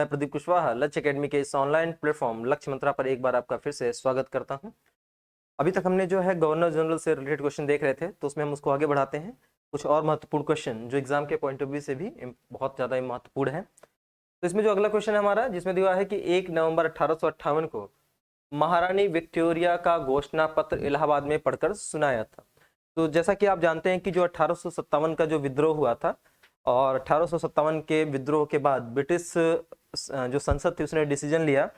मैं प्रदीप कुशवाहा लक्ष्य एकेडमी के इस ऑनलाइन प्लेटफॉर्म लक्ष्य मंत्रा पर एक बार आपका फिर से स्वागत करता हूं। अभी तक हमने जो है गवर्नर जनरल से रिलेटेड क्वेश्चन देख रहे थे, तो उसमें हम उसको आगे बढ़ाते हैं। कुछ और महत्वपूर्ण क्वेश्चन जो एग्जाम के पॉइंट ऑफ व्यू से भी बहुत ज़्यादा महत्वपूर्ण है। तो इसमें जो अगला क्वेश्चन है हमारा, जिसमें दिया है कि 1 नवंबर 1858 को महारानी विक्टोरिया का घोषणा पत्र इलाहाबाद में पढ़कर सुनाया था। तो जैसा कि आप जानते हैं कि जो 1857 का जो विद्रोह हुआ था, और 1857 के विद्रोह के बाद ब्रिटिश जो संसद थी उसने डिसीजन लिया,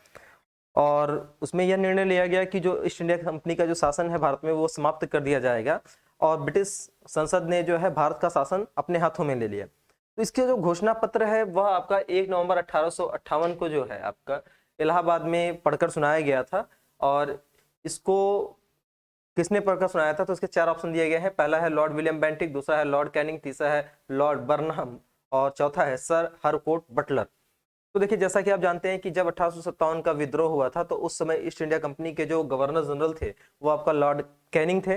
और उसमें यह निर्णय लिया गया कि जो ईस्ट इंडिया कंपनी का जो शासन है भारत में वो समाप्त कर दिया जाएगा, और ब्रिटिश संसद ने जो है भारत का शासन अपने हाथों में ले लिया। तो इसके जो घोषणा पत्र है वह आपका 1 नवंबर 1858 को जो है आपका इलाहाबाद में पढ़कर सुनाया गया था। और इसको किसने पढ़कर सुनाया था? तो इसके 4 ऑप्शन दिए गए हैं। पहला है लॉर्ड विलियम बेंटिक, दूसरा है लॉर्ड कैनिंग, तीसरा है लॉर्ड बर्नहम, और चौथा है सर हरकोट बटलर। तो देखिए, जैसा कि आप जानते हैं कि जब 1857 का विद्रोह हुआ था तो उस समय ईस्ट इंडिया कंपनी के जो गवर्नर जनरल थे वो आपका लॉर्ड कैनिंग थे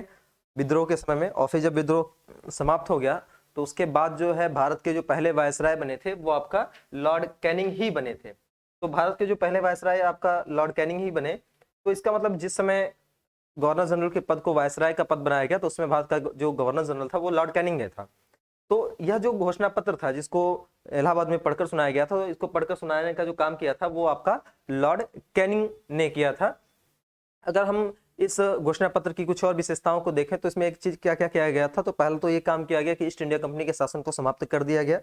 विद्रोह के समय में। और फिर जब विद्रोह समाप्त हो गया तो उसके बाद जो है भारत के जो पहले वायसराय बने थे वो आपका लॉर्ड कैनिंग ही बने थे। तो भारत के जो पहले वायसराय आपका लॉर्ड कैनिंग ही बने। तो इसका मतलब जिस समय गवर्नर जनरल के पद को वायसराय का पद बनाया गया तो उसमें भारत का जो गवर्नर जनरल था वो लॉर्ड कैनिंग ने था। तो यह जो घोषणा पत्र था जिसको इलाहाबाद में पढ़कर सुनाया गया था, तो इसको पढ़कर सुनाने का जो काम किया था वो आपका लॉर्ड कैनिंग ने किया था। अगर हम इस घोषणा पत्र की कुछ और विशेषताओं को देखें तो इसमें एक चीज क्या क्या किया गया था। तो पहले तो ये काम किया गया कि ईस्ट इंडिया कंपनी के शासन को समाप्त कर दिया गया।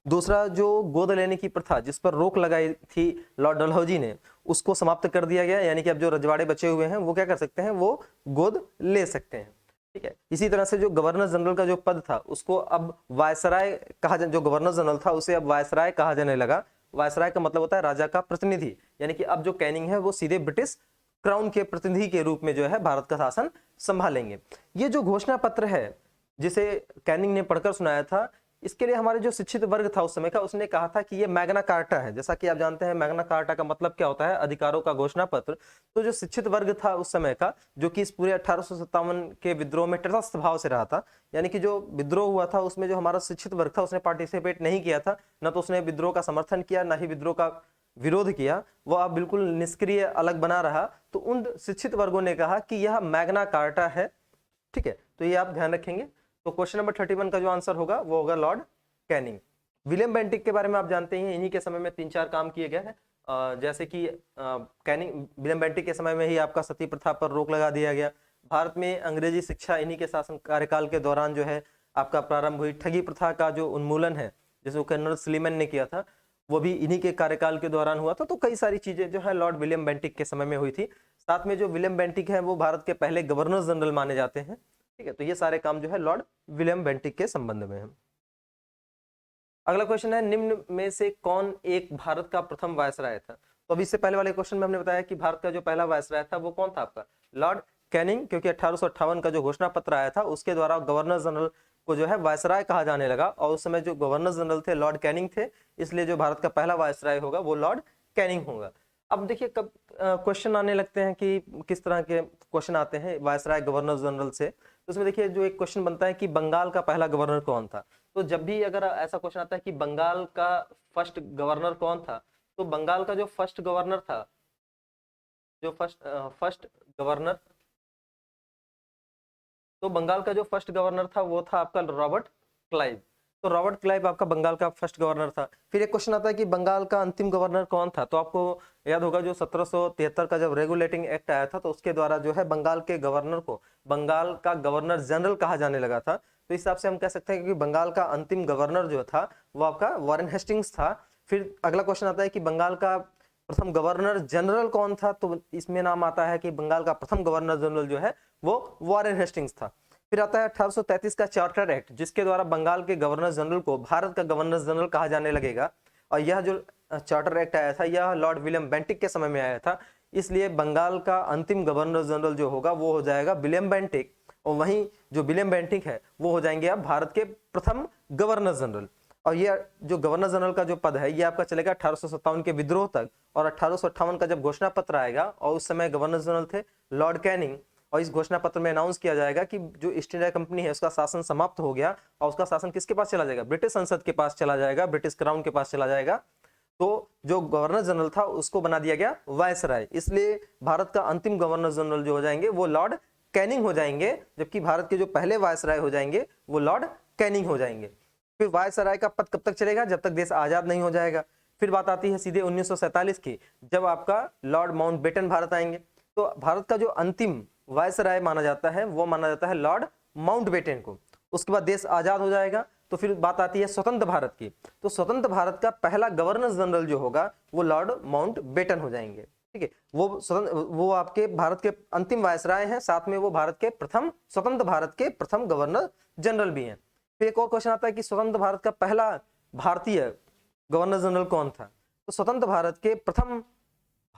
दूसरा, जो गोद लेने की प्रथा जिस पर रोक लगाई थी लॉर्ड डलहौजी ने, उसको समाप्त कर दिया गया। यानी कि अब जो रजवाड़े बचे हुए हैं वो क्या कर सकते हैं, वो गोद ले सकते हैं। ठीक है। इसी तरह से जो गवर्नर जनरल का जो पद था उसको अब वायसराय कहा, जो गवर्नर जनरल था उसे अब वायसराय कहा जाने लगा। वायसराय का मतलब होता है राजा का प्रतिनिधि। यानी कि अब जो कैनिंग है वो सीधे ब्रिटिश क्राउन के प्रतिनिधि के रूप में जो है भारत का शासन संभालेंगे। ये जो घोषणा पत्र है जिसे कैनिंग ने पढ़कर सुनाया था, इसके लिए हमारे जो शिक्षित वर्ग था उस समय का, उसने कहा था कि ये मैग्ना कार्टा है। जैसा कि आप जानते हैं मैग्ना कार्टा का मतलब क्या होता है, अधिकारों का घोषणा पत्र। तो जो शिक्षित वर्ग था उस समय का, जो कि इस पूरे 1857 के विद्रोह में तटस्थ भाव से रहा था, यानी कि जो विद्रोह हुआ था उसमें जो हमारा शिक्षित वर्ग था उसने पार्टिसिपेट नहीं किया था, न तो उसने विद्रोह का समर्थन किया न ही विद्रोह का विरोध किया, वो आप बिल्कुल निष्क्रिय अलग बना रहा। तो उन शिक्षित वर्गों ने कहा कि यह मैग्ना कार्टा है। ठीक है, तो ये आप ध्यान रखेंगे। तो क्वेश्चन नंबर 31 का जो आंसर होगा वो होगा लॉर्ड कैनिंग। विलियम बेंटिक के बारे में आप जानते हैं, इन्हीं के समय में 3-4 काम किए गए हैं। जैसे कि कैनिंग विलियम बेंटिक के समय में ही आपका सती प्रथा पर रोक लगा दिया गया। भारत में अंग्रेजी शिक्षा इन्हीं के शासन कार्यकाल के दौरान जो है आपका प्रारंभ हुई। ठगी प्रथा का जो उन्मूलन है जिसको कर्नल स्लीमन ने किया था वो भी इन्हीं के कार्यकाल के दौरान हुआ था। तो कई सारी चीजें जो है लॉर्ड विलियम बेंटिक के समय में हुई थी। साथ में जो विलियम बेंटिक है वो भारत के पहले गवर्नर जनरल माने जाते हैं। ठीक है, तो ये सारे काम जो है लॉर्ड विलियम बेंटिक के संबंध में है। अगला क्वेश्चन है, निम्न में से कौन एक भारत का प्रथम वायसराय था? तो अभी इससे पहले वाले क्वेश्चन में हमने बताया कि भारत का जो पहला वायसराय था वो कौन था, आपका लॉर्ड कैनिंग, क्योंकि 1858 का जो घोषणा पत्र आया था उसके द्वारा गवर्नर जनरल को जो है वायसराय कहा जाने लगा, और उस समय जो गवर्नर जनरल थे लॉर्ड कैनिंग थे, इसलिए जो भारत का पहला वायसराय होगा वो लॉर्ड कैनिंग होगा। अब देखिए कब क्वेश्चन आने लगते हैं कि किस तरह के क्वेश्चन आते हैं वायसराय गवर्नर जनरल से। तो उसमें देखिए जो एक क्वेश्चन बनता है कि बंगाल का पहला गवर्नर कौन था। तो जब भी अगर ऐसा क्वेश्चन आता है कि बंगाल का फर्स्ट गवर्नर कौन था, तो बंगाल का जो फर्स्ट गवर्नर था, जो फर्स्ट गवर्नर, तो बंगाल का जो फर्स्ट गवर्नर था वो था आपका रॉबर्ट क्लाइव। तो रॉबर्ट क्लाइव आपका बंगाल का फर्स्ट गवर्नर था। फिर एक क्वेश्चन आता है कि बंगाल का अंतिम गवर्नर कौन था। तो आपको याद होगा जो 1773 का जब रेगुलेटिंग एक्ट आया था तो उसके द्वारा जो है बंगाल के गवर्नर को बंगाल का गवर्नर जनरल कहा जाने लगा था। तो इस हिसाब से हम कह सकते हैं कि बंगाल का अंतिम गवर्नर जो था वो आपका वॉरेन हेस्टिंग्स था। फिर अगला क्वेश्चन आता है कि बंगाल का प्रथम गवर्नर जनरल कौन था। तो इसमें नाम आता है कि बंगाल का प्रथम गवर्नर जनरल जो है वो वॉरेन हेस्टिंग्स था। फिर आता है 1833 का चार्टर एक्ट, जिसके द्वारा बंगाल के गवर्नर जनरल को भारत का गवर्नर जनरल कहा जाने लगेगा। और यह जो चार्टर एक्ट आया था यह लॉर्ड विलियम बेंटिक के समय में आया था, इसलिए बंगाल का अंतिम गवर्नर जनरल जो होगा वो हो जाएगा विलियम बेंटिक, और वहीं जो विलियम बेंटिक है वो हो जाएंगे अब भारत के प्रथम गवर्नर जनरल। और ये जो गवर्नर जनरल का जो पद है ये आपका चलेगा 1857 के विद्रोह तक, और 1858 का जब घोषणा पत्र आएगा और उस समय गवर्नर जनरल थे लॉर्ड कैनिंग, और इस घोषणा पत्र में अनाउंस किया जाएगा कि जो ईस्ट इंडिया कंपनी है उसका शासन समाप्त हो गया, और उसका शासन किसके पास चला जाएगा, ब्रिटिश संसद के पास चला जाएगा, ब्रिटिश क्राउन के पास चला जाएगा। तो जो गवर्नर जनरल था उसको बना दिया गया वायसराय, इसलिए भारत का अंतिम गवर्नर जनरल जो हो जाएंगे वो लॉर्ड कैनिंग हो जाएंगे, जबकि भारत के जो पहले वायसराय हो जाएंगे वो लॉर्ड कैनिंग हो जाएंगे। फिर वायसराय का पद कब तक चलेगा? जब तक देश आजाद नहीं हो जाएगा। फिर बात आती है सीधे 1947 की, जब आपका लॉर्ड माउंटबेटन भारत आएंगे। तो भारत का जो अंतिम वायसराय माना जाता है वो माना जाता है लॉर्ड माउंटबेटन को। उसके बाद देश आजाद हो जाएगा। तो फिर बात आती है स्वतंत्र भारत की, तो स्वतंत्र भारत का पहला गवर्नर जनरल जो होगा वो लॉर्ड माउंटबेटन हो जाएंगे। ठीक है, वो आपके भारत के अंतिम वायसराय हैं, साथ में वो भारत के प्रथम स्वतंत्र भारत के प्रथम गवर्नर जनरल भी हैं। फिर एक और क्वेश्चन आता है कि स्वतंत्र भारत का पहला भारतीय गवर्नर जनरल कौन था? तो स्वतंत्र भारत के प्रथम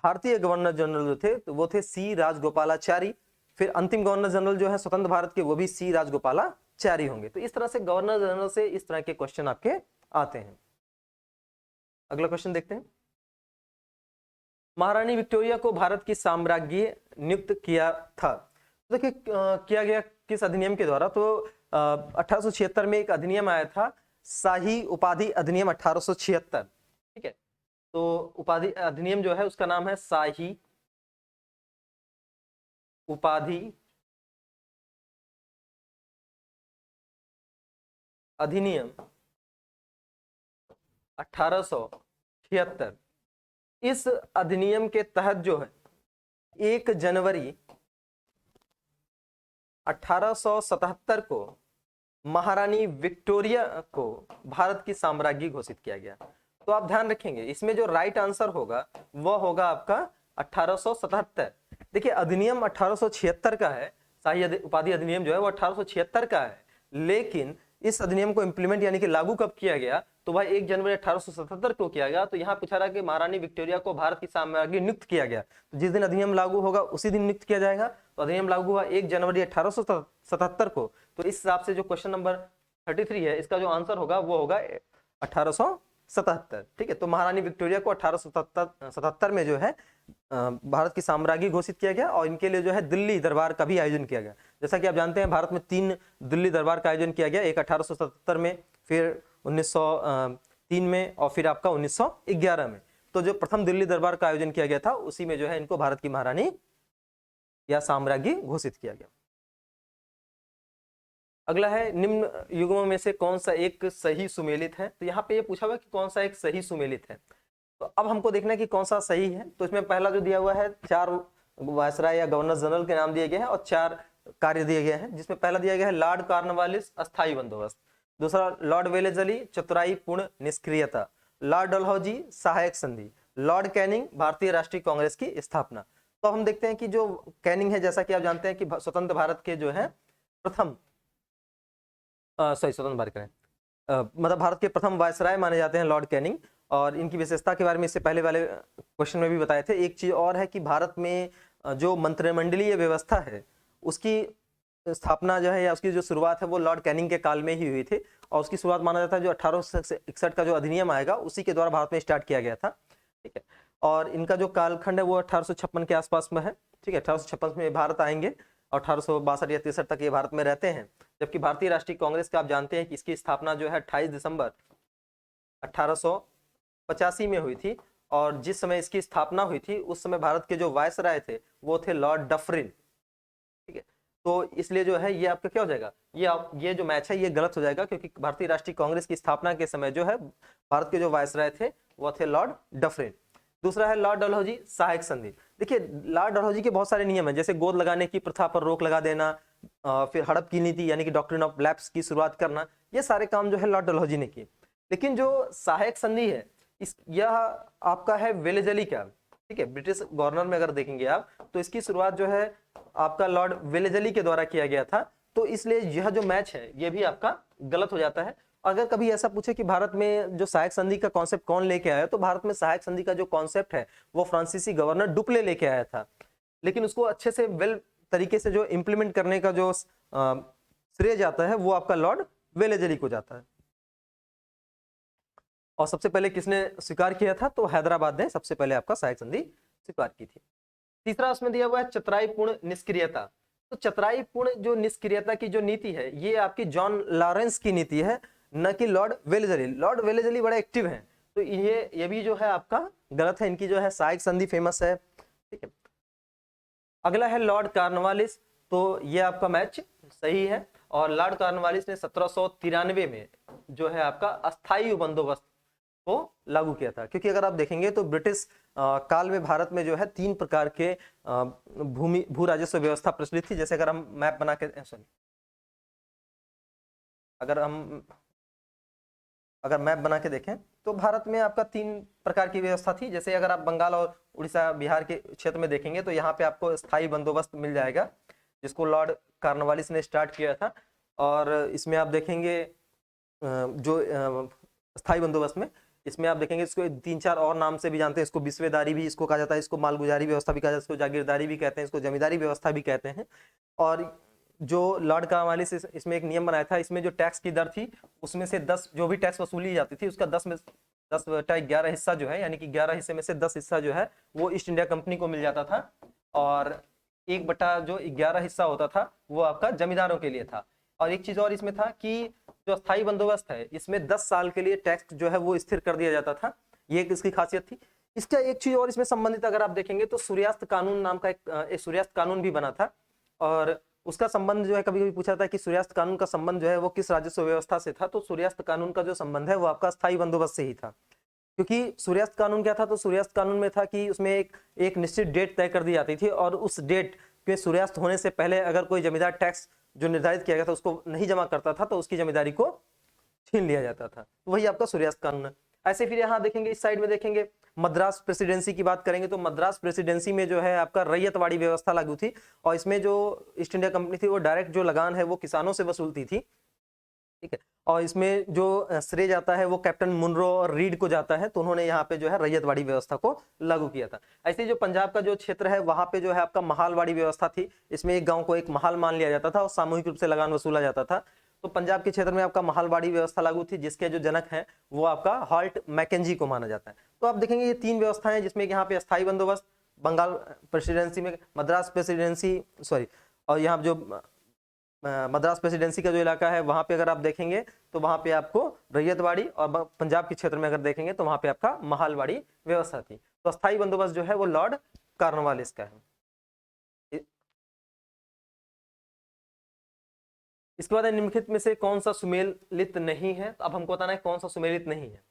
भारतीय गवर्नर जनरल जो थे तो वो थे सी राजगोपालाचारी। फिर अंतिम गवर्नर जनरल जो है स्वतंत्र भारत के वो भी सी राजगोपालाचारी होंगे। तो इस तरह से गवर्नर जनरल से इस तरह के क्वेश्चन आपके आते हैं। अगला क्वेश्चन देखते हैं। महारानी विक्टोरिया को भारत की साम्राज्ञी नियुक्त किया था। तो देखिए किया गया किस अधिनियम के द्वारा? तो 1876 में एक अधिनियम आया था, शाही उपाधि अधिनियम 1876। ठीक है, तो उपाधि अधिनियम जो है उसका नाम है शाही उपाधि अधिनियम 1876। इस अधिनियम के तहत जो है 1 जनवरी 1877 को महारानी विक्टोरिया को भारत की साम्राज्ञी घोषित किया गया। तो आप ध्यान रखेंगे इसमें जो राइट आंसर होगा वह होगा आपका 1877। देखिए अधिनियम 1876 का है, शाही उपाधि अधिनियम जो है वो 1876 का है, लेकिन इस अधिनियम को इंप्लीमेंट यानी कि लागू कब किया गया? तो भाई 1 जनवरी 1877 को किया गया। तो यहाँ पूछा रहा कि महारानी विक्टोरिया को भारत की साम्राज्ञी नियुक्त किया गया, तो जिस दिन अधिनियम लागू होगा उसी दिन नियुक्त किया जाएगा। तो अधिनियम लागू हुआ 1 जनवरी 1877 को। तो इस हिसाब से जो क्वेश्चन नंबर 33 है इसका जो आंसर होगा वो होगा 1877। ठीक है, तो महारानी विक्टोरिया को 1877 में जो है भारत की साम्राज्ञी घोषित किया गया और इनके लिए जो है दिल्ली दरबार का भी आयोजन किया गया। जैसा कि आप जानते हैं भारत में 3 दिल्ली दरबार का आयोजन किया गया, एक 1877 में, फिर 1903 में और फिर आपका 1911 में। तो जो प्रथम दिल्ली दरबार का आयोजन किया गया था उसी में जो है इनको भारत की महारानी या साम्राज्ञी घोषित किया गया। अगला है निम्न युग्मों में से कौन सा एक सही सुमेलित है? तो यहाँ पे ये पूछा हुआ कि कौन सा एक सही सुमेलित है। तो अब हमको देखना है कि कौन सा सही है। तो इसमें पहला जो दिया हुआ है 4 वायसराय या गवर्नर जनरल के नाम दिए गए हैं और 4 कार्य दिए गए हैं, जिसमें पहला दिया गया है लॉर्ड कॉर्नवालिस अस्थायी बंदोबस्त, दूसरा लॉर्ड वेलेजली चतुराई पूर्ण निष्क्रियता, लॉर्ड डलहौजी सहायक संधि, लॉर्ड कैनिंग भारतीय राष्ट्रीय कांग्रेस की स्थापना। तो हम देखते हैं कि जो कैनिंग है, जैसा कि आप जानते हैं कि स्वतंत्र भारत के जो है प्रथम स्वतंत्र भारत करें मतलब भारत के प्रथम वायसराय माने जाते हैं लॉर्ड कैनिंग। और इनकी विशेषता के बारे में इससे पहले वाले क्वेश्चन में भी बताए थे। एक चीज और है कि भारत में जो मंत्रिमंडलीय व्यवस्था है उसकी स्थापना जो है या उसकी जो शुरुआत है वो लॉर्ड कैनिंग के काल में ही हुई थी और उसकी शुरुआत माना जाता है जो 1861 का जो अधिनियम आएगा उसी के द्वारा भारत में स्टार्ट किया गया था। ठीक है, और इनका जो कालखंड है वो 1856 के आसपास में है। ठीक है, 1856 में भारत आएंगे और 1862 या 63 तक ये भारत में रहते हैं। जबकि भारतीय राष्ट्रीय कांग्रेस का आप जानते हैं कि इसकी स्थापना जो है 28 दिसंबर 1885 में हुई थी और जिस समय इसकी स्थापना हुई थी उस समय भारत के जो वायसराय थे वो थे लॉर्ड डफरिन। ठीक है, तो इसलिए जो है ये आपका क्या हो जाएगा, ये जो मैच है ये गलत हो जाएगा, क्योंकि भारतीय राष्ट्रीय कांग्रेस की स्थापना के समय जो है भारत के जो वायसराय थे वो थे लॉर्ड डफरिन। दूसरा है लॉर्ड डलहौजी सहायक संधि। देखिए लॉर्ड डलहौजी के बहुत सारे नियम हैं, जैसे गोद लगाने की प्रथा पर रोक लगा देना, फिर हड़प की नीति यानी कि डॉक्ट्रिन ऑफ लैप्स की शुरुआत करना, ये सारे काम जो है लॉर्ड डलहौजी ने किए। लेकिन जो सहायक संधि है यह आपका है वेलेजली का। ठीक है, ब्रिटिश गवर्नर में अगर देखेंगे आप तो इसकी शुरुआत जो है आपका लॉर्ड वेलेजली के द्वारा किया गया था। तो इसलिए यह जो मैच है ये भी आपका गलत हो जाता है। अगर कभी ऐसा पूछे कि भारत में जो सहायक संधि का कॉन्सेप्ट कौन लेके आया, तो भारत में सहायक संधि का जो कॉन्सेप्ट है वो फ्रांसीसी गवर्नर डुप्ले लेके आया था, लेकिन उसको अच्छे से वेल तरीके से जो इम्प्लीमेंट करने का जो श्रेय जाता है वो आपका लॉर्ड वेलेजली को जाता है। और सबसे पहले किसने स्वीकार किया था? तो हैदराबाद ने सबसे पहले आपका सहायक संधि स्वीकार की थी। तीसरा उसमें दिया हुआ है चतुराई पूर्ण निष्क्रियता। तो चतुराई पूर्ण जो निष्क्रियता की जो नीति है ये आपकी जॉन लॉरेंस की नीति है, न कि लॉर्ड वेलेजली। लॉर्ड वेलेजली बड़े एक्टिव हैं, तो ये भी जो है आपका गलत है, इनकी जो है सहायक संधि फेमस है, ठीक है। अगला है लॉर्ड कॉर्नवालिस, तो ये आपका मैच सही है, और लॉर्ड कॉर्नवालिस ने 1793 में जो है आपका अस्थायी बंदोबस्त को लागू किया था। क्योंकि अगर आप देखेंगे तो ब्रिटिश काल में भारत में जो है 3 प्रकार के भू राजस्व व्यवस्था प्रचलित थी। जैसे अगर हम मैप बना के अगर मैप बना के देखें तो भारत में आपका 3 प्रकार की व्यवस्था थी। जैसे अगर आप बंगाल और उड़ीसा बिहार के क्षेत्र में देखेंगे तो यहाँ पे आपको स्थायी बंदोबस्त मिल जाएगा, जिसको लॉर्ड कॉर्नवालिस ने स्टार्ट किया था। और इसमें आप देखेंगे जो स्थायी बंदोबस्त में, इसमें आप देखेंगे इसको 3-4 और नाम से भी जानते हैं। इसको बिस्वेदारी भी इसको कहा जाता है, इसको मालगुजारी व्यवस्था भी कहा जाता है, इसको जागीरदारी भी कहते हैं, इसको जमींदारी व्यवस्था भी कहते हैं। और जो लॉर्ड कॉर्नवालिस इसमें एक नियम बनाया था, इसमें जो टैक्स की दर थी उसमें से 10 जो भी टैक्स वसूली जाती थी उसका 10/11 हिस्सा जो है, यानी कि 11 हिस्से में से 10 हिस्सा जो है वो ईस्ट इंडिया कंपनी को मिल जाता था, और 1/11 हिस्सा होता था वो आपका जमींदारों के लिए था। और एक चीज और इसमें था कि जो स्थायी बंदोबस्त है इसमें 10 साल के लिए टैक्स जो है वो स्थिर कर दिया जाता था, ये इसकी खासियत थी। इसका एक चीज और इसमें संबंधित अगर आप देखेंगे तो सूर्यास्त कानून नाम का एक सूर्यास्त कानून भी बना था, और उसका संबंध जो है कभी कभी पूछा था कि सूर्यास्त कानून का संबंध जो है वो किस राजस्व व्यवस्था से था, तो सूर्यास्त कानून का जो संबंध है वो आपका स्थायी बंदोबस्त से ही था। क्योंकि सूर्यास्त कानून क्या था, तो सूर्यास्त कानून में था कि उसमें एक निश्चित डेट तय कर दी जाती थी, और उस डेट के सूर्यास्त होने से पहले अगर कोई जमींदार टैक्स जो निर्धारित किया गया था उसको नहीं जमा करता था तो उसकी जमींदारी को छीन लिया जाता था। तो वही आपका सूर्यास्त कानून है। ऐसे फिर यहाँ देखेंगे, इस साइड में देखेंगे मद्रास प्रेसिडेंसी की बात करेंगे तो मद्रास प्रेसिडेंसी में जो है आपका रैयतवाड़ी व्यवस्था लागू थी, और इसमें जो ईस्ट इंडिया कंपनी थी वो डायरेक्ट जो लगान है वो किसानों से वसूलती थी, ठीक है। और इसमें जो श्रेय जाता है वो कैप्टन मुनरो और रीड को जाता है, तो उन्होंने यहाँ पे जो है रैयतवाड़ी व्यवस्था को लागू किया था। ऐसे जो पंजाब का जो क्षेत्र है वहां पे जो है आपका महालवाड़ी व्यवस्था थी, इसमें एक गांव को एक महाल मान लिया जाता था और सामूहिक रूप से लगान वसूला जाता था। तो पंजाब के क्षेत्र में आपका महालवाड़ी व्यवस्था लागू थी, जिसके जो जनक हैं वो आपका हॉल्ट मैकेंजी को माना जाता है। तो आप देखेंगे ये 3 व्यवस्थाएं, जिसमें यहाँ पे अस्थायी बंदोबस्त बंगाल प्रेसिडेंसी में, मद्रास प्रेसिडेंसी और यहाँ जो मद्रास प्रेसिडेंसी का जो इलाका है वहां पे अगर आप देखेंगे तो वहां पे आपको रैयतवाड़ी, और पंजाब के क्षेत्र में अगर देखेंगे तो वहां पे आपका महालवाड़ी व्यवस्था थी। तो अस्थायी बंदोबस्त जो है वो लॉर्ड कॉर्नवालिस का है। इसके बाद निम्नलिखित में से कौन सा सुमेलित नहीं है, तो अब हमको बताना है कौन सा सुमेलित नहीं है।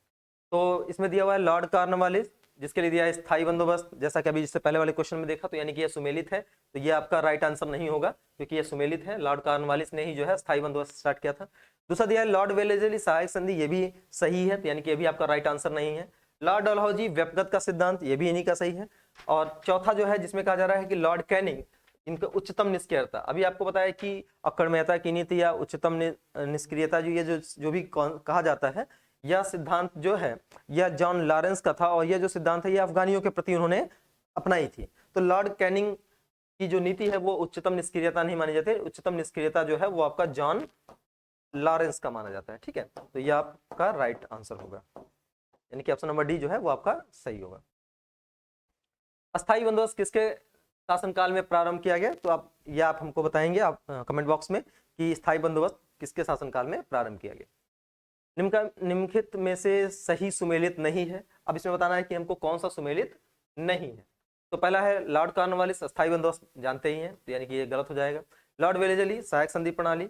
तो इसमें दिया हुआ है लॉर्ड कॉर्नवालिस, जिसके लिए दिया है स्थायी बंदोबस्त, जैसा कि अभी जिससे पहले वाले क्वेश्चन में देखा, तो यानी कि यह सुमेलित है, तो ये आपका राइट आंसर नहीं होगा क्योंकि यह सुमेलित है। लॉर्ड कॉर्नवालिस ने ही जो है स्थायी बंदोबस्त स्टार्ट किया था। दूसरा दिया है लॉर्ड वेलेजली सहायक संधि, ये भी सही है, तो यानी कि ये भी आपका राइट आंसर नहीं है। लॉर्ड डलहौजी व्यक्तिगत का सिद्धांत, ये भी इन्हीं का सही है। और चौथा जो है जिसमें कहा जा रहा है कि लॉर्ड कैनिंग, इनका उच्चतम निष्क्रियता, अभी आपको बताया कि अक्कड़ मेहता की नीति या उच्चतम निष्क्रियता जो भी कहा जाता है, यह सिद्धांत जो है यह जॉन लॉरेंस का था, और यह जो सिद्धांत है यह अफगानियों के प्रति उन्होंने अपनाई थी। तो लॉर्ड कैनिंग की जो नीति है वो उच्चतम निष्क्रियता नहीं मानी जाती, उच्चतम निष्क्रियता जो है वो आपका जॉन लॉरेंस का माना जाता है, ठीक है। तो यह आपका राइट आंसर होगा, यानी कि ऑप्शन नंबर डी जो है वो आपका सही होगा। अस्थायी बंदोबस्त किसके शासनकाल में प्रारंभ किया गया, तो आप हमको बताएंगे आप कमेंट बॉक्स में कि स्थायी बंदोबस्त किसके शासनकाल में प्रारंभ किया गया। निम्नलिखित में से सही सुमेलित नहीं है। अब इसमें बताना है कि हमको कौन सा सुमेलित नहीं है। तो पहला है लॉर्ड कॉर्नवालिस, अस्थायी बंदोबस्त जानते ही हैं, तो यानी कि ये गलत हो जाएगा। लॉर्ड वेलेजली सहायक संधि प्रणाली,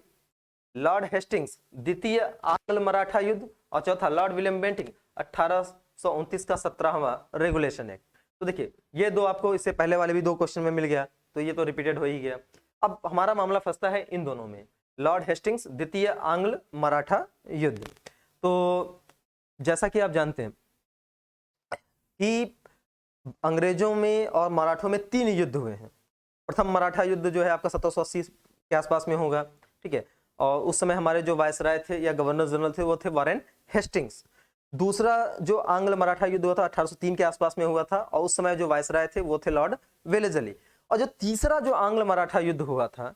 लॉर्ड हेस्टिंग्स द्वितीय आंग्ल मराठा युद्ध, और चौथा लॉर्ड विलियम बेंटिंक 1829 का 17वां रेगुलेशन एक्ट। तो देखिए ये दो आपको इससे पहले वाले भी 2 क्वेश्चन में मिल गया, तो ये तो रिपीटेड हो ही गया। अब हमारा मामला फंसता है इन दोनों में, लॉर्ड हेस्टिंग्स द्वितीय आंग्ल मराठा युद्ध। तो जैसा कि आप जानते हैं कि अंग्रेजों में और मराठों में 3 युद्ध हुए हैं। प्रथम मराठा युद्ध जो है आपका 1780 के आसपास में होगा, ठीक है, और उस समय हमारे जो वायसराय थे या गवर्नर जनरल थे वो थे वारेन हेस्टिंग्स। दूसरा जो आंग्ल मराठा युद्ध हुआ था 1803 के आसपास में हुआ था, और उस समय जो वायसराय थे वो थे लॉर्ड वेलेजली। और जो तीसरा जो आंग्ल मराठा युद्ध हुआ था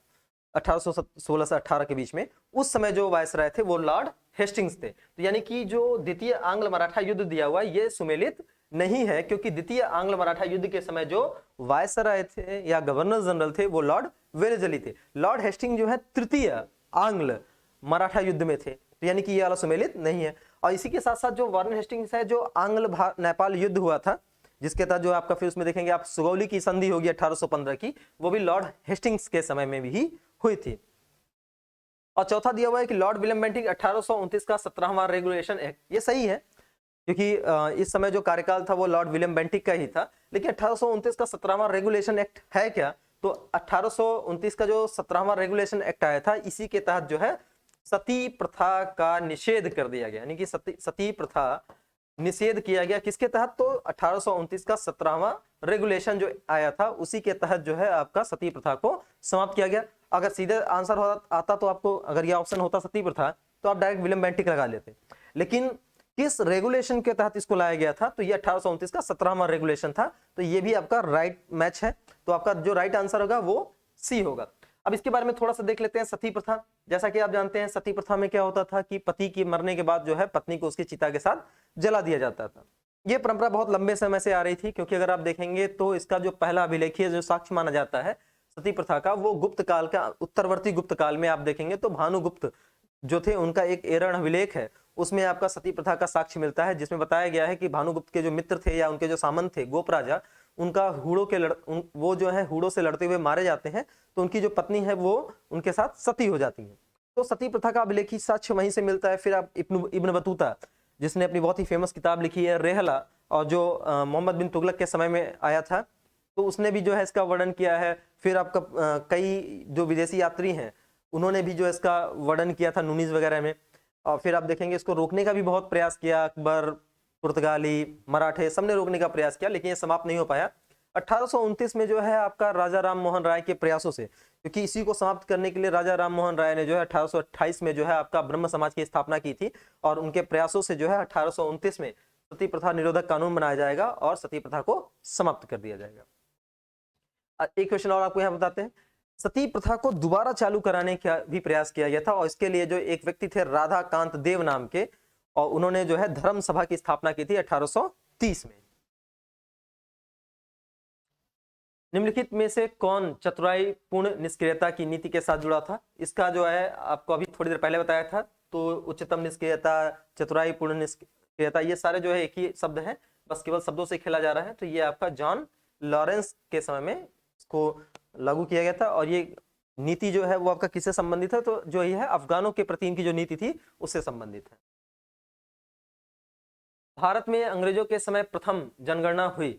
1816 से 18 के बीच में, उस समय जो वायसराय थे वो लॉर्ड हेस्टिंग्स थे। तो यानी कि जो द्वितीय आंग्ल मराठा युद्ध दिया हुआ ये सुमेलित नहीं है, क्योंकि द्वितीय आंग्ल मराठा युद्ध के समय जो वायसराय थे या गवर्नर जनरल थे वो लॉर्ड वेलेजली थे। लॉर्ड हेस्टिंग जो है तृतीय आंग्ल मराठा युद्ध में थे, तो यानी कि ये वाला सुमेलित नहीं है। और इसी के साथ साथ जो वारेन हेस्टिंग्स है, जो आंग्ल नेपाल युद्ध हुआ था, जिसके तहत जो आपका फिर उसमें देखेंगे आप सुगौली की संधि होगी 1815 की, वो भी लॉर्ड हेस्टिंग्स के समय में भी हुई थी। और चौथा दिया हुआ है कि लॉर्ड विलियम बेंटिंक 1829 का 17वां रेगुलेशन एक्ट, ये सही है क्योंकि इस समय जो कार्यकाल था वो लॉर्ड विलियम बेंटिक का ही था। लेकिन 1829 का 17वां रेगुलेशन एक्ट है क्या, तो 1829 का जो 17वां रेगुलेशन एक्ट आया था, इसी के तहत जो है सती प्रथा का निषेध कर दिया गया, यानी कि सती प्रथा निषेध किया गया। किसके तहत, तो 1829 का 17वां रेगुलेशन जो आया था उसी के तहत जो है आपका सती प्रथा को समाप्त किया गया। अगर सीधे आंसर आता तो आपको, अगर ये ऑप्शन होता सती प्रथा, तो आप डायरेक्ट विलियम बेंटिक लगा लेते। लेकिन किस रेगुलेशन के तहत इसको लाया गया था, तो ये 1829 का 17वां रेगुलेशन था। तो ये भी आपका राइट मैच है, तो आपका जो राइट आंसर होगा वो सी होगा। अब इसके बारे में थोड़ा सा देख लेते हैं। सती प्रथा, जैसा कि आप जानते हैं सती प्रथा में क्या होता था कि पति के मरने के बाद जो है पत्नी को उसकी चिता के साथ जला दिया जाता था। ये परंपरा बहुत लंबे समय से आ रही थी, क्योंकि अगर आप देखेंगे तो इसका जो पहला अभिलेखीय जो साक्ष्य माना जाता है सती प्रथा का, वो गुप्त काल का, उत्तरवर्ती गुप्त काल में आप देखेंगे तो भानुगुप्त जो थे उनका एक एरण अभिलेख है, उसमें आपका सती प्रथा का साक्ष्य मिलता है, जिसमें बताया गया है कि भानुगुप्त के जो मित्र थे या उनके जो सामंत थे गोप राजा, उनका वो जो है हूड़ों से लड़ते हुए मारे जाते हैं, तो उनकी जो पत्नी है वो उनके साथ सती हो जाती है। तो सती प्रथा का अभिलेखी साक्ष्य वहीं से मिलता है। फिर आप इब्न बतूता, जिसने अपनी बहुत ही फेमस किताब लिखी है रेहला, और जो मोहम्मद बिन तुगलक के समय में आया था, तो उसने भी जो है इसका वर्णन किया है। फिर आपका कई जो विदेशी यात्री हैं उन्होंने भी जो इसका वर्णन किया था नूनीज वगैरह में। और फिर आप देखेंगे इसको रोकने का भी बहुत प्रयास किया, अकबर, पुर्तगाली, मराठे, सबने रोकने का प्रयास किया, लेकिन ये समाप्त नहीं हो पाया। 1829 में जो है आपका राजा राम मोहन राय के प्रयासों से, क्योंकि इसी को समाप्त करने के लिए राजा राम मोहन राय ने जो है 1828 में जो है आपका ब्रह्म समाज की स्थापना की थी, और उनके प्रयासों से जो है 1829 में सती प्रथा निरोधक कानून बनाया जाएगा और सती प्रथा को समाप्त कर दिया जाएगा। एक क्वेश्चन और आपको यहाँ बताते हैं। सती प्रथा को दोबारा चालू कराने का भी प्रयास किया गया था, और इसके लिए जो एक व्यक्ति थे राधा कांत देव नाम के, और उन्होंने जो है धर्म सभा की स्थापना की थी 1830 में। निम्नलिखित में से कौन चतुराई पूर्ण निष्क्रियता की नीति के साथ जुड़ा था? इसका जो है आपको अभी थोड़ी देर पहले बताया था। तो उच्चतम निष्क्रियता, चतुराई पूर्ण निष्क्रियता, ये सारे जो है एक ही शब्द है, बस केवल शब्दों से खेला जा रहा है। तो ये आपका जॉन लॉरेंस के समय में इसको लागू किया गया था। और ये नीति जो है वो आपका किससे संबंधित है, तो जो ये है अफगानों के प्रति इनकी जो नीति थी उससे संबंधित है। भारत में अंग्रेजों के समय प्रथम जनगणना हुई,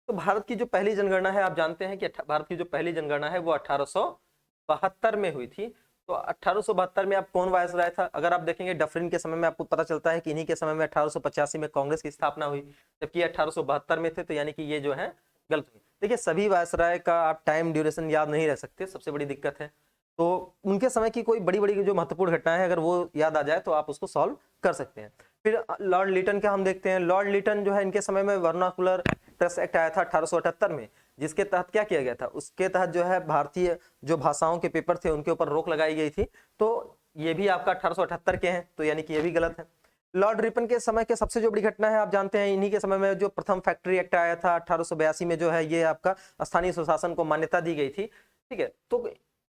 तो भारत की जो पहली जनगणना है, आप जानते हैं कि भारत की जो पहली जनगणना है वो 1872 में हुई थी। तो 1872 में आप कौन वायसराय था? अगर आप देखेंगे डफरिन के समय में आपको पता चलता है कि इन्हीं के समय में 1885 में कांग्रेस की स्थापना हुई, जबकि 1872 में थे, तो यानी कि ये जो है गलत हुई। देखिए सभी वायसराय का आप टाइम ड्यूरेशन याद नहीं रह सकते, सबसे बड़ी दिक्कत है। तो उनके समय की कोई बड़ी बड़ी जो महत्वपूर्ण घटनाएं हैं अगर वो याद आ जाए तो आप उसको सॉल्व कर सकते हैं। फिर लॉर्ड लिटन का हम देखते हैं। लॉर्ड लिटन जो है इनके समय में वर्नाकुलर प्रेस एक्ट आया था 1878 में, जिसके तहत क्या किया गया था, उसके तहत जो है भारतीय जो भाषाओं के पेपर थे उनके ऊपर रोक लगाई गई थी। तो ये भी आपका 1878 के हैं, तो यानी कि ये भी गलत है। लॉर्ड रिपन के समय के सबसे जो बड़ी घटना है आप जानते हैं, इन्हीं के समय में जो प्रथम फैक्ट्री एक्ट आया था 1882 में, जो है ये आपका स्थानीय स्वशासन को मान्यता दी गई थी। ठीक है, तो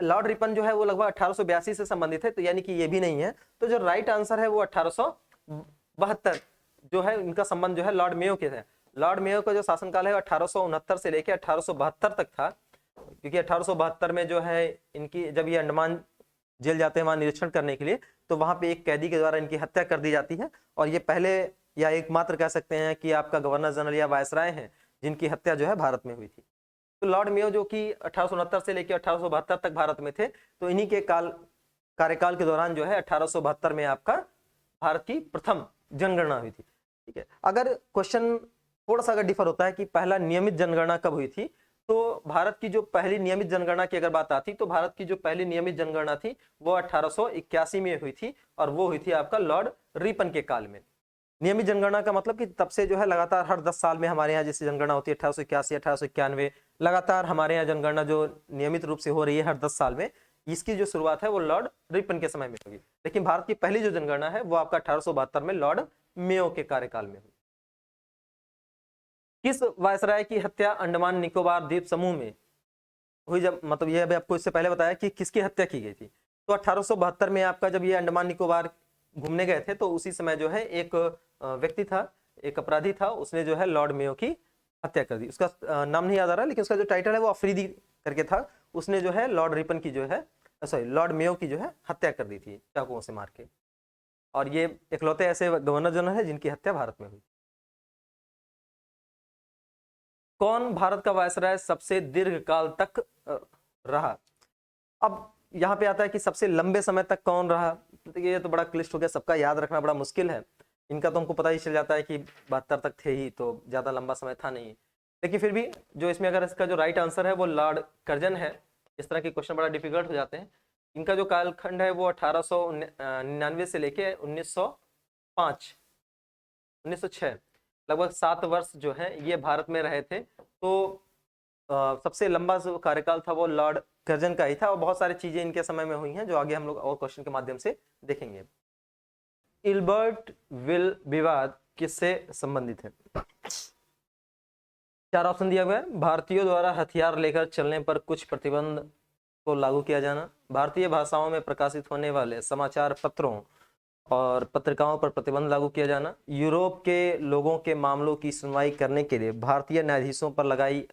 लॉर्ड रिपन जो है वो लगभग 1882 से संबंधित है, तो यानी कि ये भी नहीं है। तो जो राइट आंसर है वो 1872 जो है, इनका संबंध जो है लॉर्ड मेयो के है। लॉर्ड मेयो का जो शासनकाल है 1869 से लेकर 1872 तक था, क्योंकि 1872 में जो है इनकी, जब ये अंडमान जेल जाते हैं वहां निरीक्षण करने के लिए, तो वहां पे एक कैदी के द्वारा इनकी हत्या कर दी जाती है। और ये पहले या एकमात्र कह सकते हैं कि आपका गवर्नर जनरल या वायसराय हैं जिनकी हत्या जो है भारत में हुई थी। तो लॉर्ड मेयो जो कि 1869 से लेकर 1872 तक भारत में थे, तो इन्हीं के कार्यकाल के दौरान जो है 1872 में आपका भारत की प्रथम जनगणना हुई थी। ठीक है, अगर क्वेश्चन थोड़ा सा अगर डिफर होता है कि पहला नियमित जनगणना कब हुई थी, तो भारत की जो पहली नियमित जनगणना की अगर बात आती, तो भारत की जो पहली नियमित जनगणना थी वो 1881 में हुई थी, और वो हुई थी आपका लॉर्ड रिपन के काल में। नियमित जनगणना का मतलब कि तब से जो है लगातार हर 10 साल में हमारे यहाँ जैसे जनगणना होती है 1881, 1891, लगातार हमारे यहाँ जनगणना जो नियमित रूप से हो रही है हर 10 साल में, इसकी जो शुरुआत है वो लॉर्ड रिपन के समय में होगी। लेकिन भारत की पहली जो जनगणना है वो आपका 1872 में लॉर्ड मेयो के कार्यकाल में हुई। किस वायसराय की हत्या अंडमान निकोबार द्वीप समूह में हुई? जब मतलब ये अभी आपको इससे पहले बताया कि किसकी हत्या की गई थी, तो 1872 में आपका जब ये अंडमान निकोबार घूमने गए थे, तो उसी समय जो है एक व्यक्ति था, एक अपराधी था, उसने जो है लॉर्ड मेयो की हत्या कर दी। उसका नाम नहीं याद आ रहा, लेकिन उसका जो टाइटल है वो अफरीदी करके था। उसने जो है लॉर्ड रिपन की जो है सॉरी लॉर्ड मेयो की जो है हत्या कर दी थी चाकुओं से मार के। और ये इकलौते ऐसे गवर्नर जनरल है जिनकी हत्या भारत में हुई। कौन भारत का वायसराय सबसे दीर्घ काल तक रहा? अब यहाँ पे आता है कि सबसे लंबे समय तक कौन रहा। देखिए ये तो बड़ा क्लिष्ट हो गया, सबका याद रखना बड़ा मुश्किल है। इनका तो हमको पता ही चल जाता है कि 72 तक थे ही, तो ज्यादा लंबा समय था नहीं। लेकिन फिर भी जो इसमें अगर इसका जो राइट आंसर है वो लॉर्ड कर्जन है। इस तरह के क्वेश्चन बड़ा डिफिकल्ट हो जाते हैं। इनका जो कालखंड है वो 1899 से लेके 1905 1906 लगभग 7 वर्ष जो है ये भारत में रहे थे। तो सबसे लंबा जो कार्यकाल था वो लॉर्ड कर्जन का ही था। और बहुत सारी चीजें इनके समय में हुई हैं जो आगे हम लोग और क्वेश्चन के माध्यम से देखेंगे। इल्बर्ट विल विवाद किससे संबंधित है? 4 ऑप्शन दिया गया है। भारतीयों द्वारा हथियार लेकर चलने पर कुछ प्रतिबंध को लागू किया जाना, भारतीय भाषाओं में प्रकाशित होने वाले समाचार पत्रों और पत्रिकाओं पर प्रतिबंध लागू किया जाना, यूरोप के लोगों के मामलों की सुनवाई करने के लिए भारतीय न्यायाधीशों पर लगाई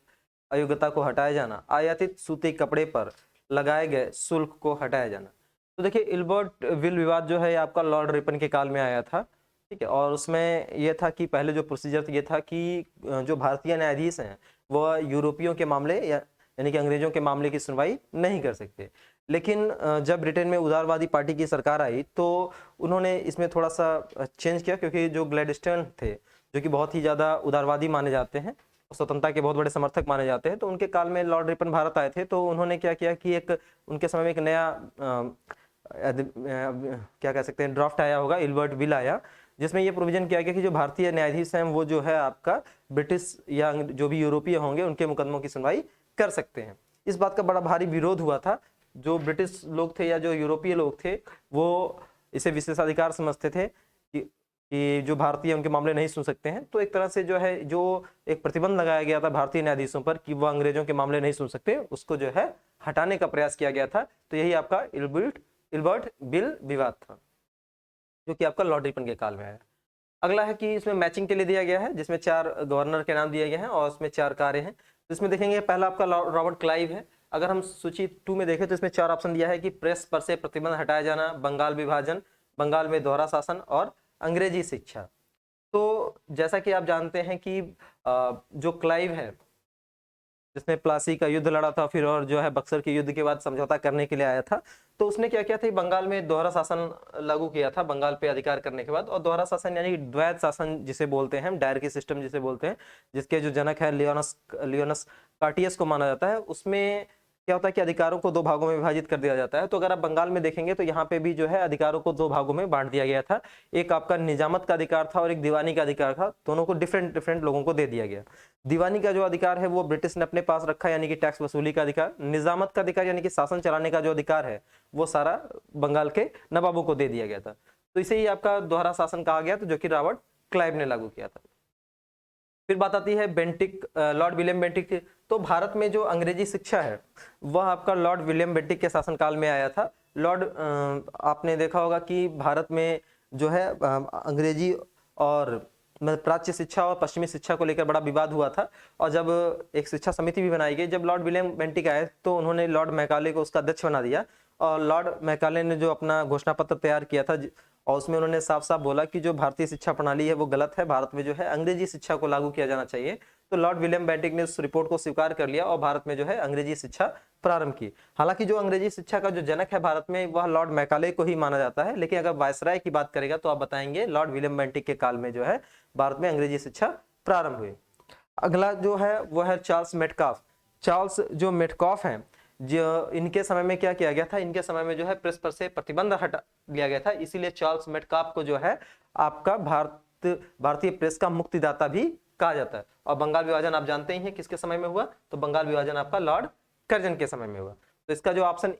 अयोग्यता को हटाया जाना, आयातित सूती कपड़े पर लगाए गए शुल्क को हटाया जाना। तो देखिए इल्बर्ट विल विवाद जो है आपका लॉर्ड रिपन के काल में आया था, ठीक है। और उसमें यह था कि पहले जो प्रोसीजर ये था कि जो भारतीय न्यायाधीश हैं वह यूरोपियों के मामले यानी कि अंग्रेजों के मामले की सुनवाई नहीं कर सकते। लेकिन जब ब्रिटेन में उदारवादी पार्टी की सरकार आई तो उन्होंने इसमें थोड़ा सा चेंज किया, क्योंकि जो ग्लैडस्टोन थे जो कि बहुत ही ज़्यादा उदारवादी माने जाते हैं, स्वतंत्रता के बहुत बड़े समर्थक माने जाते हैं, तो उनके काल में लॉर्ड रिपन भारत आए थे। तो उन्होंने क्या किया कि एक उनके समय में एक नया क्या कह सकते हैं ड्राफ्ट आया होगा, इल्बर्ट विल आया, जिसमें ये प्रोविजन किया गया कि जो भारतीय न्यायाधीश हैं वो जो है आपका ब्रिटिश या जो भी यूरोपीय होंगे उनके मुकदमों की सुनवाई कर सकते हैं। इस बात का बड़ा भारी विरोध हुआ था। जो ब्रिटिश लोग थे या जो यूरोपीय लोग थे वो इसे विशेषाधिकार समझते थे कि जो भारतीय उनके मामले नहीं सुन सकते हैं। तो एक तरह से जो है जो एक प्रतिबंध लगाया गया था भारतीय न्यायाधीशों पर कि वह अंग्रेजों के मामले नहीं सुन सकते, उसको जो है हटाने का प्रयास किया गया था। तो यही आपका इल्बर्ट विल विवाद था जो कि आपका लॉर्ड रिपन के काल में आया। अगला है कि इसमें मैचिंग के लिए दिया गया है, जिसमें 4 गवर्नर के नाम दिए गए हैं और उसमें 4 कार्य हैं। तो इसमें देखेंगे पहला आपका रॉबर्ट क्लाइव है। अगर हम सूची 2 में देखें तो इसमें 4 ऑप्शन दिया है कि प्रेस पर से प्रतिबंध हटाया जाना, बंगाल विभाजन, बंगाल में दोहरा शासन और अंग्रेजी शिक्षा। तो जैसा कि आप जानते हैं कि जो क्लाइव है जिसने प्लासी का युद्ध लड़ा था, फिर और जो है बक्सर के युद्ध के बाद समझौता करने के लिए आया था, तो उसने क्या किया था, बंगाल में दोहरा शासन लागू किया था बंगाल पे अधिकार करने के बाद। और दोहरा शासन यानी द्वैत शासन जिसे बोलते हैं, डायरकी सिस्टम जिसे बोलते हैं, जिसके जो जनक है लियोनस कार्टियस को माना जाता है। उसमें क्या होता है कि अधिकारों को 2 भागों में विभाजित कर दिया जाता है। तो अगर आप बंगाल में देखेंगे तो यहाँ पे भी जो है अधिकारों को 2 भागों में बांट दिया गया था। एक आपका निजामत का अधिकार था और एक दीवानी का अधिकार था। दोनों को डिफरेंट लोगों को दे दिया गया। दीवानी का जो अधिकार है वो ब्रिटिश ने अपने पास रखा, यानी कि टैक्स वसूली का अधिकार। निजामत का अधिकार यानी कि शासन चलाने का जो अधिकार है वो सारा बंगाल के नवाबों को दे दिया गया था। तो इसे ही आपका दोहरा शासन कहा गया था, जो कि रॉबर्ट क्लाइव ने लागू किया था। फिर बात आती है बेंटिक, लॉर्ड विलियम बेंटिक की। तो भारत में जो अंग्रेजी शिक्षा है वह आपका लॉर्ड विलियम बेंटिक के शासनकाल में आया था। आपने देखा होगा कि भारत में जो है अंग्रेजी और प्राच्य शिक्षा और पश्चिमी शिक्षा को लेकर बड़ा विवाद हुआ था। और जब एक शिक्षा समिति भी बनाई गई, जब लॉर्ड विलियम बेंटिक आए तो उन्होंने लॉर्ड मैकाले को उसका अध्यक्ष बना दिया। और लॉर्ड मैकाले ने जो अपना घोषणा पत्र तैयार किया था और उसमें उन्होंने साफ साफ बोला कि जो भारतीय शिक्षा प्रणाली है वो गलत है, भारत में जो है अंग्रेजी शिक्षा को लागू किया जाना चाहिए। तो लॉर्ड विलियम बेंटिक ने उस रिपोर्ट को स्वीकार कर लिया और भारत में जो है अंग्रेजी शिक्षा प्रारंभ की। हालांकि जो अंग्रेजी शिक्षा का जो जनक है भारत में वह लॉर्ड मैकाले को ही माना जाता है, लेकिन अगर वायसराय की बात करेगा तो आप बताएंगे लॉर्ड विलियम बेंटिक के काल में जो है भारत में अंग्रेजी शिक्षा प्रारंभ हुई। अगला जो है वो है चार्ल्स मेटकाफ। चार्ल्स जो मेटकाफ है, जो इनके समय में क्या किया गया था, इनके समय में जो है प्रेस पर से प्रतिबंध हटा दिया गया था, इसीलिए चार्ल्स मेटकाफ को जो है आपका भारतीय प्रेस का मुक्तिदाता भी कहा जाता है। और बंगाल विभाजन आप जानते ही हैं किसके समय में हुआ, तो बंगाल विभाजन आपका लॉर्ड कर्जन के समय में हुआ। तो इसका जो ऑप्शन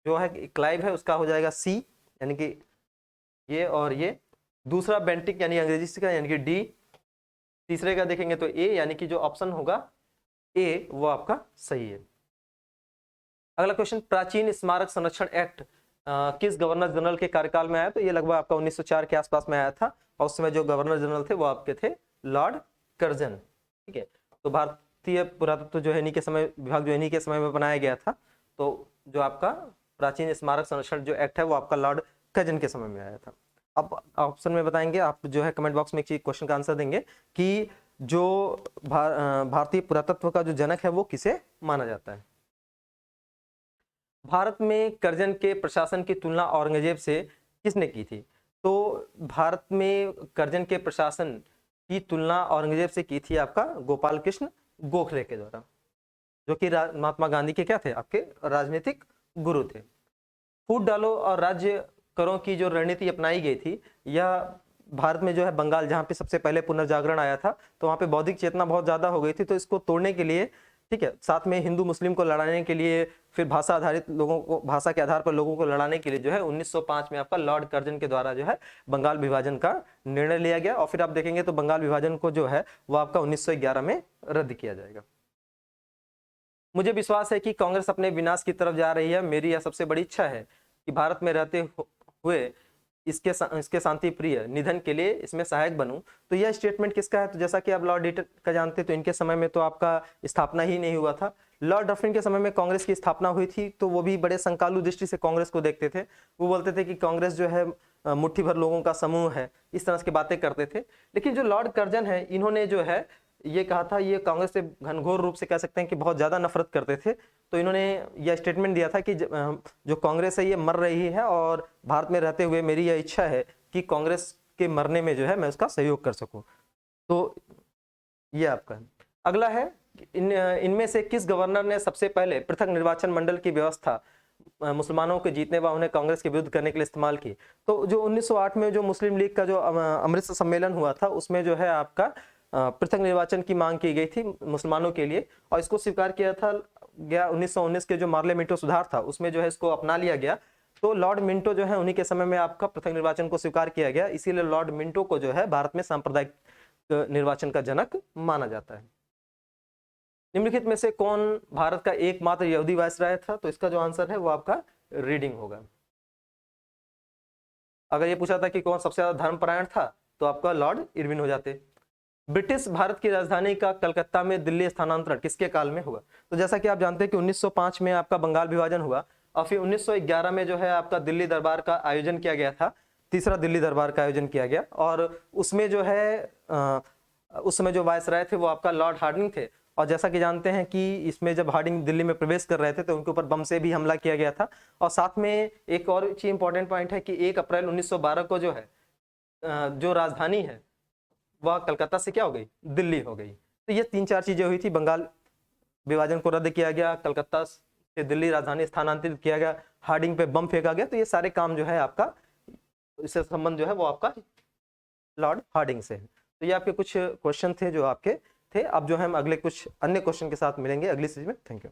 जो है क्लाइव है उसका हो जाएगा सी, यानी कि ये और ये। दूसरा बेंटिक यानी अंग्रेजी शिक्षा यानी कि डी। तीसरे का देखेंगे तो ए, यानी कि जो ऑप्शन होगा ए वो आपका सही है। अगला क्वेश्चन, प्राचीन स्मारक संरक्षण एक्ट किस गवर्नर जनरल के कार्यकाल में आया, तो ये लगभग आपका 1904 के आसपास में आया था, और उस समय जो गवर्नर जनरल थे वो आपके थे लॉर्ड कर्जन। ठीक है, तो भारतीय पुरातत्व जो है इन्हीं के समय, विभाग जो इन्हीं के समय में बनाया गया था। तो जो आपका प्राचीन स्मारक संरक्षण जो एक्ट है वो आपका लॉर्ड कर्जन के समय में आया था। अब ऑप्शन में बताएंगे आप, जो है कमेंट बॉक्स में एक क्वेश्चन का आंसर देंगे कि जो भारतीय पुरातत्व का जो जनक है वो किसे माना जाता है। भारत में कर्जन के प्रशासन की तुलना औरंगजेब से किसने की थी? तो भारत में कर्जन के प्रशासन की तुलना औरंगजेब से की थी आपका गोपाल कृष्ण गोखले के द्वारा, जो कि महात्मा गांधी के क्या थे, आपके राजनीतिक गुरु थे। फूट डालो और राज्य करों की जो रणनीति अपनाई गई थी, यह भारत में जो है बंगाल, जहाँ पे सबसे पहले पुनर्जागरण आया था, तो वहाँ पे बौद्धिक चेतना बहुत ज्यादा हो गई थी, तो इसको तोड़ने के लिए, ठीक है, साथ में हिंदू मुस्लिम को लड़ाने के लिए, फिर भाषा आधारित लोगों को, भाषा के आधार पर लोगों को लड़ाने के लिए जो है 1905 में आपका लॉर्ड कर्जन के द्वारा जो है बंगाल विभाजन का निर्णय लिया गया। और फिर आप देखेंगे तो बंगाल विभाजन को जो है वो आपका 1911 में रद्द किया जाएगा। मुझे विश्वास है कि कांग्रेस अपने विनाश की तरफ जा रही है। मेरी यह सबसे बड़ी इच्छा है कि भारत में रहते हुए इसके शांति प्रिय निधन के लिए इसमें सहायक बनूं। तो यह स्टेटमेंट किसका है? तो जैसा कि आप लॉर्ड डफरिन का जानते हैं, तो इनके समय में तो आपका स्थापना ही नहीं हुआ था। लॉर्ड डफरिन के समय में कांग्रेस की स्थापना हुई थी, तो वो भी बड़े संकालु दृष्टि से कांग्रेस को देखते थे। वो बोलते थे कि कांग्रेस जो है मुट्ठी भर लोगों का समूह है, इस तरह की बातें करते थे। लेकिन जो लॉर्ड कर्जन है, इन्होंने जो है ये कहा था, ये कांग्रेस से घनघोर रूप से कह सकते हैं कि बहुत ज्यादा नफरत करते थे। तो इन्होंने यह स्टेटमेंट दिया था कि जो कांग्रेस है ये मर रही है, और भारत में रहते हुए मेरी यह इच्छा है कि कांग्रेस के मरने में जो है मैं उसका सहयोग कर सकूं। तो ये आपका अगला है, इनमें से किस गवर्नर ने सबसे पहले पृथक निर्वाचन मंडल की व्यवस्था मुसलमानों के जीतने व उन्हें कांग्रेस के विरुद्ध करने के लिए इस्तेमाल की? तो जो 1908 में जो मुस्लिम लीग का जो अमृतसर सम्मेलन हुआ था, उसमें जो है आपका पृथक निर्वाचन की मांग की गई थी मुसलमानों के लिए, और इसको स्वीकार किया था गया 1919 के जो मार्ले मिंटो सुधार था उसमें जो है इसको अपना लिया गया। तो लॉर्ड मिंटो जो है उन्हीं के समय में आपका पृथक निर्वाचन को स्वीकार किया गया, इसीलिए लॉर्ड मिंटो को जो है भारत में सांप्रदायिक निर्वाचन का जनक माना जाता है। निम्नलिखित में से कौन भारत का एकमात्र यहूदी वायसराय था? तो इसका जो आंसर है वो आपका रीडिंग होगा। अगर ये पूछा था कि कौन सबसे ज्यादा धर्मपरायण था, तो आपका लॉर्ड इरविन हो जाते। ब्रिटिश भारत की राजधानी का कलकत्ता में दिल्ली स्थानांतरण किसके काल में हुआ? तो जैसा कि आप जानते हैं कि 1905 में आपका बंगाल विभाजन हुआ, और फिर 1911 में जो है आपका दिल्ली दरबार का आयोजन किया गया था, तीसरा दिल्ली दरबार का आयोजन किया गया, और उसमें जो है उस समय जो वायसराय थे वो आपका लॉर्ड हार्डिंग थे। और जैसा कि जानते हैं कि इसमें जब हार्डिंग दिल्ली में प्रवेश कर रहे थे तो उनके ऊपर बम से भी हमला किया गया था। और साथ में एक और चीज इंपॉर्टेंट पॉइंट है कि 1 अप्रैल 1912 को जो है जो राजधानी है वह कलकत्ता से क्या हो गई, दिल्ली हो गई। तो ये 3-4 चीजें हुई थी। बंगाल विभाजन को रद्द किया गया, कलकत्ता से दिल्ली राजधानी स्थानांतरित किया गया, हार्डिंग पे बम फेंका गया। तो ये सारे काम जो है आपका, इससे संबंध जो है वो आपका लॉर्ड हार्डिंग से है। तो ये आपके कुछ क्वेश्चन थे जो आपके थे। अब जो है हम अगले कुछ अन्य क्वेश्चन के साथ मिलेंगे अगली सीरीज में। Thank you.